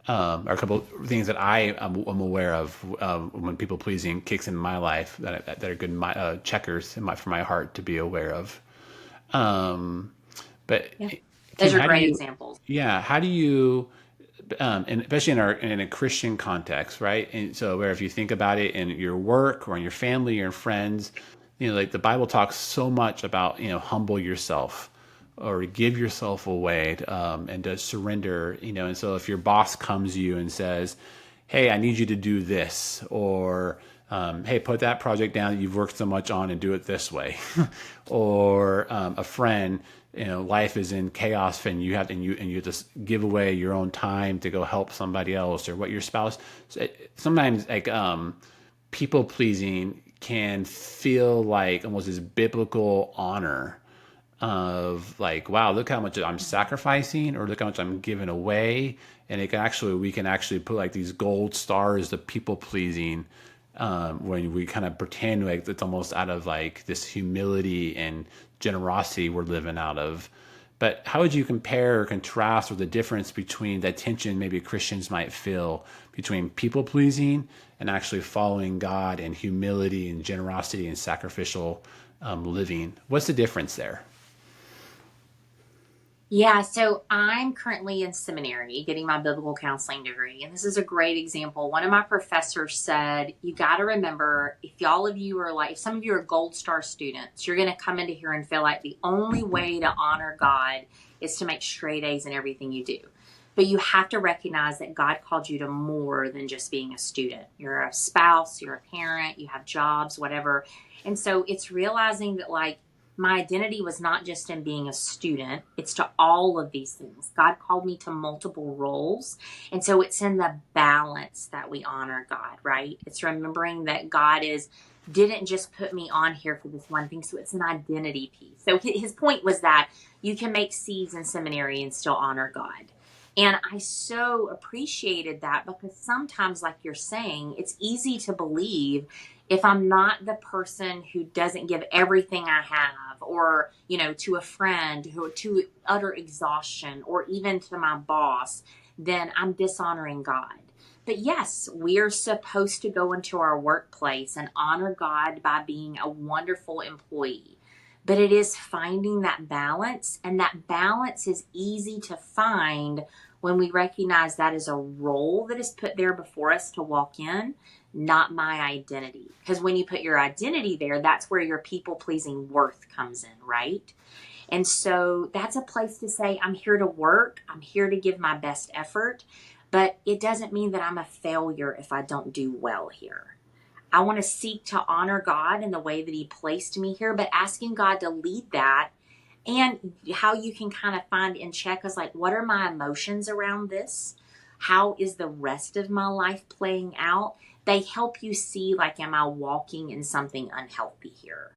are a couple of things that I'm aware of when people pleasing kicks in my life that are good checkers for my heart to be aware of. Um, but Yeah. Kim, Those are how do great you? examples. Yeah, how do you? And especially in a Christian context, right? And so, where if you think about it in your work or in your family or in friends, like the Bible talks so much about humble yourself or give yourself away and to surrender, and so if your boss comes to you and says, "Hey, I need you to do this," or "Hey, put that project down that you've worked so much on and do it this way," or a friend, life is in chaos and you just give away your own time to go help somebody else, or what your spouse. Sometimes like people pleasing can feel like almost this biblical honor of like, wow, look how much I'm sacrificing, or look how much I'm giving away. And we can actually put like these gold stars to people pleasing, when we kind of pretend like it's almost out of like this humility and generosity we're living out of. But how would you compare or contrast, or the difference between that tension maybe Christians might feel between people pleasing and actually following God and humility and generosity and sacrificial living? What's the difference there? Yeah, so I'm currently in seminary getting my biblical counseling degree. And this is a great example. One of my professors said, you got to remember, if y'all of you are like, if some of you are gold star students, you're going to come into here and feel like the only way to honor God is to make straight A's in everything you do. But you have to recognize that God called you to more than just being a student. You're a spouse, you're a parent, you have jobs, whatever. And so it's realizing that, like, my identity was not just in being a student, it's to all of these things. God called me to multiple roles. And so it's in the balance that we honor God, right? It's remembering that God is didn't just put me on here for this one thing. So it's an identity piece. So his point was that you can make C's in seminary and still honor God. And I so appreciated that, because sometimes, like you're saying, it's easy to believe if I'm not the person who doesn't give everything I have, or, to a friend who to utter exhaustion, or even to my boss, then I'm dishonoring God. But yes, we are supposed to go into our workplace and honor God by being a wonderful employee. But it is finding that balance, and that balance is easy to find when we recognize that is a role that is put there before us to walk in, not my identity. Because when you put your identity there, that's where your people pleasing worth comes in, right? And so that's a place to say, I'm here to work, I'm here to give my best effort, but it doesn't mean that I'm a failure if I don't do well here. I want to seek to honor God in the way that He placed me here, but asking God to lead that. And how you can kind of find in check is like, what are my emotions around this? How is the rest of my life playing out? They help you see, like, am I walking in something unhealthy here?